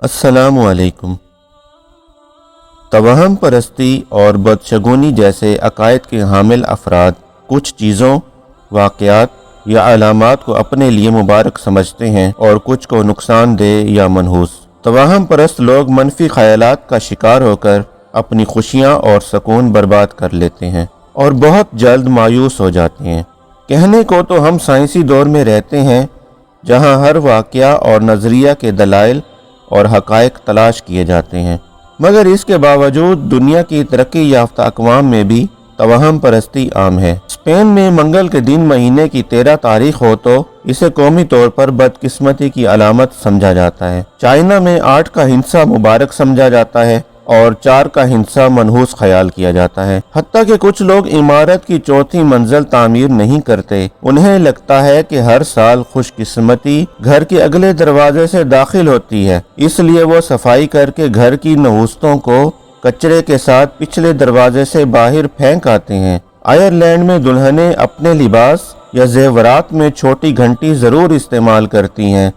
अस्सलामु अलैकुम। तवहम परस्ती और बदशगुनी जैसे अकायद के हामिल अफराद कुछ चीज़ों, वाक़यात या अलामात को अपने लिए मुबारक समझते हैं और कुछ को नुकसानदेह या मनहूस। तवहम परस्त लोग मनफी ख़यालात का शिकार होकर अपनी खुशियाँ और सुकून बर्बाद कर लेते हैं और बहुत जल्द मायूस हो जाते हैं। कहने को तो हम साइंसी दौर में रहते हैं जहाँ हर वाक़या और नज़रिया के दलाइल और हक़ाइक़ तलाश किए जाते हैं, मगर इसके बावजूद दुनिया की तरक्की याफ्ता अक़वाम में भी तवहम परस्ती आम है। स्पेन में मंगल के दिन महीने की 13 तारीख हो तो इसे कौमी तौर पर बदकिस्मती की अलामत समझा जाता है। चाइना में 8 का हिंसा मुबारक समझा जाता है और 4 का हिंसा मनहूस ख्याल किया जाता है। हत्ता कि कुछ लोग इमारत की चौथी मंजिल तामीर नहीं करते। उन्हें लगता है कि हर साल खुशकिस्मती घर के अगले दरवाजे से दाखिल होती है, इसलिए वो सफाई करके घर की नहूस्तों को कचरे के साथ पिछले दरवाजे से बाहर फेंक आते हैं। आयरलैंड में दुल्हनें अपने लिबास या जेवरात में छोटी घंटी जरूर इस्तेमाल करती हैं,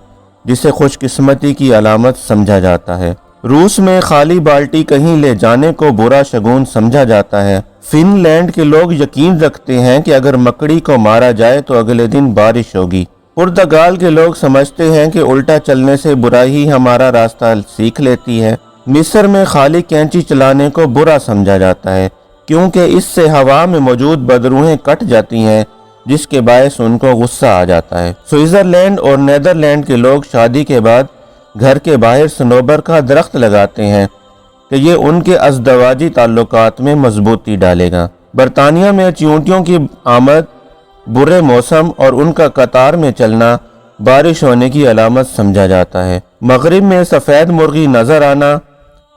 जिसे खुशकिस्मती की अलामत समझा जाता है। रूस में खाली बाल्टी कहीं ले जाने को बुरा शगुन समझा जाता है। फिनलैंड के लोग यकीन रखते हैं कि अगर मकड़ी को मारा जाए तो अगले दिन बारिश होगी। पुर्तगाल के लोग समझते हैं कि उल्टा चलने से बुराई ही हमारा रास्ता सीख लेती है। मिस्र में खाली कैंची चलाने को बुरा समझा जाता है, क्योंकि इससे हवा में मौजूद बदरूहें कट जाती हैं, जिसके बायस उनको गुस्सा आ जाता है। स्विट्जरलैंड और नीदरलैंड के लोग शादी के बाद घर के बाहर सनोबर का दरख्त लगाते हैं कि ये उनके अज़दवाजी ताल्लुकात में मजबूती डालेगा। बरतानिया में चींटियों की आमद, बुरे मौसम और उनका कतार में चलना बारिश होने की अलामत समझा जाता है। मगरिब में सफ़ेद मुर्गी नज़र आना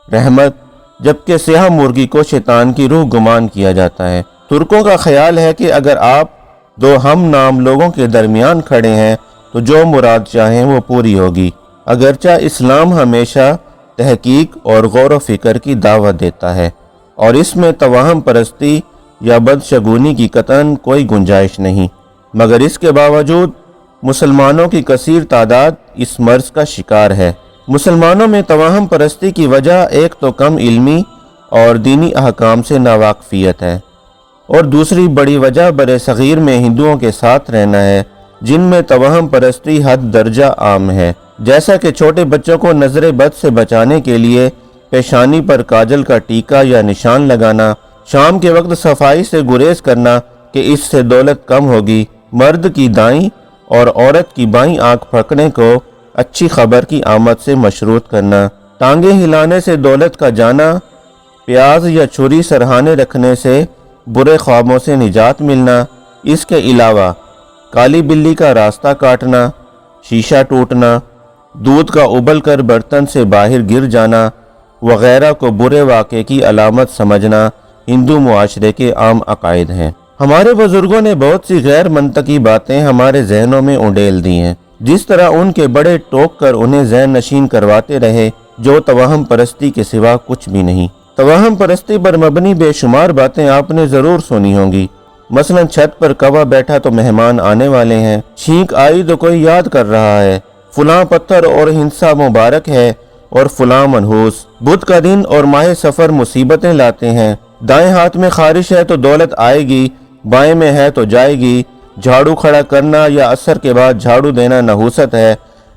रहमत, जबकि स्याह मुर्गी को शैतान की रूह गुमान किया जाता है। तुर्कों का ख्याल है कि अगर आप दो हम नाम लोगों के दरमियान खड़े हैं तो जो मुराद चाहें वो पूरी होगी। अगरचा इस्लाम हमेशा तहकीक और गौर व फिक्र की दावत देता है और इसमें तवहम परस्ती या बदशगुनी की कतन कोई गुंजाइश नहीं, मगर इसके बावजूद मुसलमानों की कसीर तादाद इस मर्ज का शिकार है। मुसलमानों में तवहम परस्ती की वजह एक तो कम इल्मी और दीनी अहकाम से नावाकफियत है और दूसरी बड़ी वजह बरे सगीर में हिंदुओं के साथ रहना है, जिनमें तवहम परस्ती हद दर्जा आम है। जैसा कि छोटे बच्चों को नजर बद से बचाने के लिए पेशानी पर काजल का टीका या निशान लगाना, शाम के वक्त सफाई से गुरेज करना कि इससे दौलत कम होगी, मर्द की दाईं और औरत की बाईं आंख फड़कने को अच्छी खबर की आमद से मशरूत करना, टांगे हिलाने से दौलत का जाना, प्याज या छुरी सरहाने रखने से बुरे ख्वाबों से निजात मिलना, इसके अलावा काली बिल्ली का रास्ता काटना, शीशा टूटना, दूध का उबल कर बर्तन से बाहर गिर जाना वगैरह को बुरे वाक़े की अलामत समझना हिंदू मुआशरे के आम अकायद हैं। हमारे बुजुर्गों ने बहुत सी गैर मंतकी बातें हमारे जहनों में उंडेल दी हैं, जिस तरह उनके बड़े टोक कर उन्हें जहन नशीन करवाते रहे, जो तवहम परस्ती के सिवा कुछ भी नहीं। तवहम परस्ती पर मबनी बेशुमार बातें आपने ज़रूर सुनी होंगी। मसलन छत पर कौवा बैठा तो मेहमान आने वाले हैं, छींक आई तो कोई याद कर रहा है, फुलां पत्थर और हिंसा मुबारक है और फुलां मनहूस, बुध का दिन और माह सफ़र मुसीबतें लाते हैं, दाएं हाथ में खारिश है तो दौलत आएगी, बाएं में है तो जाएगी, झाड़ू खड़ा करना या असर के बाद झाड़ू देना नहूसत है,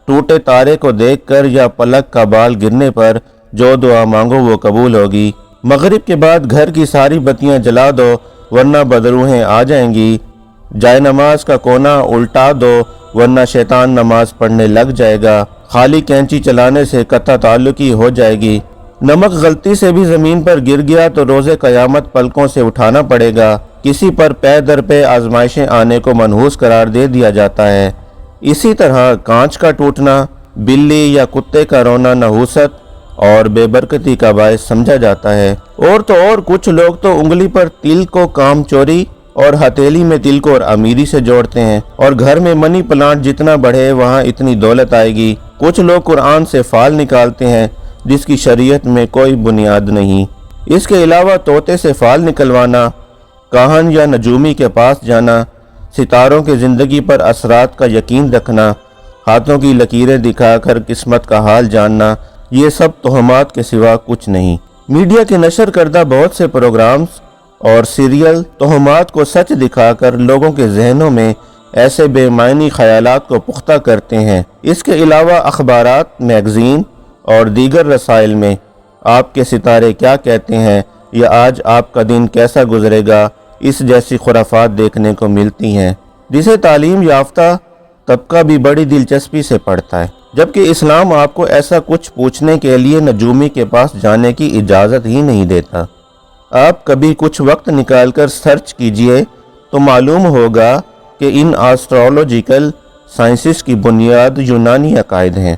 टूटे तारे को देखकर या पलक का बाल गिरने पर जो दुआ मांगो वो कबूल होगी, मगरिब के बाद घर की सारी बत्तियां जला दो वरना बदरूहें आ जाएंगी, जाए नमाज का कोना उल्टा दो वरना शैतान नमाज पढ़ने लग जाएगा, खाली कैंची चलाने से कत्ता ताल्लुकी हो जाएगी, नमक गलती से भी ज़मीन पर गिर गया तो रोज़े क़यामत पलकों से उठाना पड़ेगा, किसी पर पै दर पे आजमाइशें आने को मनहूस करार दे दिया जाता है। इसी तरह कांच का टूटना, बिल्ली या कुत्ते का रोना नहूसत और बेबरकती का बायस समझा जाता है। और तो और कुछ लोग तो उंगली पर तिल को काम चोरी और हथेली में तिल को और अमीरी से जोड़ते हैं और घर में मनी प्लांट जितना बढ़े वहाँ इतनी दौलत आएगी। कुछ लोग कुरान से फाल निकालते हैं जिसकी शरीयत में कोई बुनियाद नहीं। इसके अलावा तोते से फाल निकलवाना, काहन या नजूमी के पास जाना, सितारों की ज़िंदगी पर असरात का यकीन रखना, हाथों की लकीरें दिखाकर किस्मत का हाल जानना, یہ سب توہمات کے سوا کچھ نہیں۔ میڈیا کے نشر کردہ بہت سے پروگرامز اور سیریل توہمات کو سچ دکھا کر لوگوں کے ذہنوں میں ایسے بے معنی خیالات کو پختہ کرتے ہیں۔ اس کے علاوہ اخبارات، میگزین اور دیگر رسائل میں آپ کے ستارے کیا کہتے ہیں یا آج آپ کا دن کیسا گزرے گا، اس جیسی خرافات دیکھنے کو ملتی ہیں، جسے تعلیم یافتہ طبقہ بھی بڑی دلچسپی سے پڑھتا ہے، جبکہ اسلام آپ کو ایسا کچھ پوچھنے کے لیے نجومی کے پاس جانے کی اجازت ہی نہیں دیتا۔ آپ کبھی کچھ وقت نکال کر سرچ کیجئے تو معلوم ہوگا کہ ان آسٹرولوجیکل سائنسز کی بنیاد یونانی عقائد ہیں،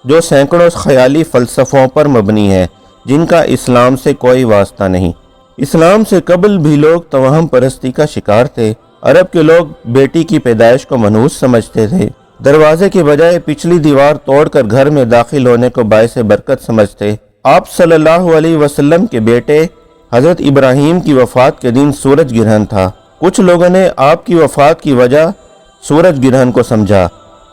جو سینکڑوں خیالی فلسفوں پر مبنی ہیں، جن کا اسلام سے کوئی واسطہ نہیں۔ اسلام سے قبل بھی لوگ توہم پرستی کا شکار تھے۔ عرب کے لوگ بیٹی کی پیدائش کو منحوس سمجھتے تھے، دروازے کے بجائے پچھلی دیوار توڑ کر گھر میں داخل ہونے کو باعث برکت سمجھتے۔ آپ صلی اللہ علیہ وسلم کے بیٹے حضرت ابراہیم کی وفات کے دن سورج گرہن تھا۔ کچھ لوگوں نے آپ کی وفات کی وجہ سورج گرہن کو سمجھا،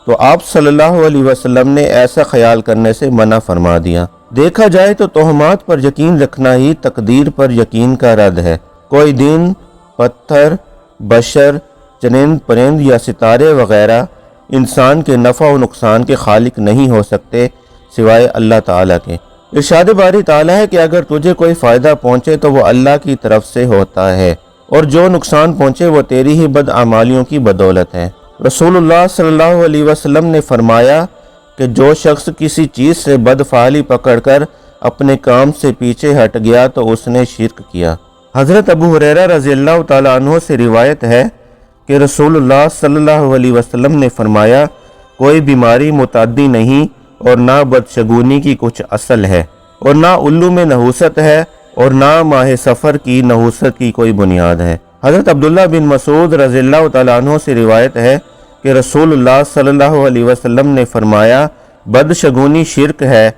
تو آپ صلی اللہ علیہ وسلم نے ایسا خیال کرنے سے منع فرما دیا۔ دیکھا جائے تو توہمات پر یقین رکھنا ہی تقدیر پر یقین کا رد ہے۔ کوئی دن، پتھر، بشر، چرند پرند یا ستارے وغیرہ انسان کے نفع و نقصان کے خالق نہیں ہو سکتے سوائے اللہ تعالیٰ کے۔ ارشاد باری تعالیٰ ہے کہ اگر تجھے کوئی فائدہ پہنچے تو وہ اللہ کی طرف سے ہوتا ہے، اور جو نقصان پہنچے وہ تیری ہی بدعمالیوں کی بدولت ہے۔ رسول اللہ صلی اللہ علیہ وسلم نے فرمایا کہ جو شخص کسی چیز سے بدفعلی پکڑ کر اپنے کام سے پیچھے ہٹ گیا تو اس نے شرک کیا۔ حضرت ابو ہریرہ رضی اللہ تعالیٰ عنہ سے روایت ہے کہ رسول اللہ صلی اللہ علیہ وسلم نے فرمایا، کوئی بیماری متعدی نہیں اور نہ بدشگونی کی کچھ اصل ہے، اور نہ الو میں نحوست ہے، اور نہ ماہ سفر کی نحوست کی کوئی بنیاد ہے۔ حضرت عبداللہ بن مسعود رضی اللہ تعالیٰ عنہ سے روایت ہے کہ رسول اللہ صلی اللہ علیہ وسلم نے فرمایا، بدشگونی شرک ہے،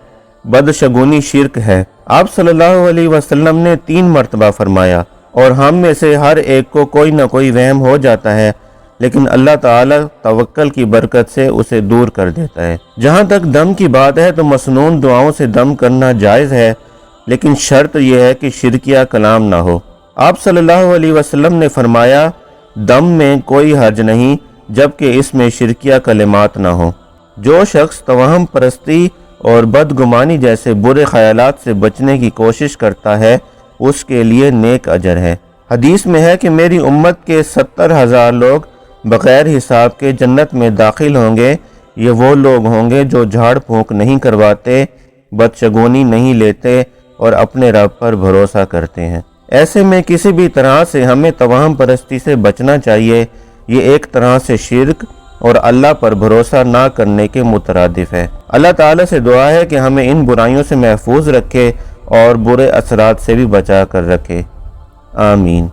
بدشگونی شرک ہے۔ آپ صلی اللہ علیہ وسلم نے 3 مرتبہ فرمایا، اور ہم میں سے ہر ایک کو کوئی نہ کوئی وہم ہو جاتا ہے، لیکن اللہ تعالیٰ توکل کی برکت سے اسے دور کر دیتا ہے۔ جہاں تک دم کی بات ہے تو مسنون دعاؤں سے دم کرنا جائز ہے، لیکن شرط یہ ہے کہ شرکیہ کلام نہ ہو۔ آپ صلی اللہ علیہ وسلم نے فرمایا، دم میں کوئی حرج نہیں جبکہ اس میں شرکیہ کلمات نہ ہوں۔ جو شخص توہم پرستی اور بدگمانی جیسے برے خیالات سے بچنے کی کوشش کرتا ہے، اس کے لیے نیک اجر ہے۔ حدیث میں ہے کہ میری امت کے 70,000 لوگ بغیر حساب کے جنت میں داخل ہوں گے۔ یہ وہ لوگ ہوں گے جو جھاڑ پھونک نہیں کرواتے، بدشگونی نہیں لیتے اور اپنے رب پر بھروسہ کرتے ہیں۔ ایسے میں کسی بھی طرح سے ہمیں توہم پرستی سے بچنا چاہیے۔ یہ ایک طرح سے شرک اور اللہ پر بھروسہ نہ کرنے کے مترادف ہے۔ اللہ تعالیٰ سے دعا ہے کہ ہمیں ان برائیوں سے محفوظ رکھے اور برے اثرات سے بھی بچا کر رکھے۔ آمین۔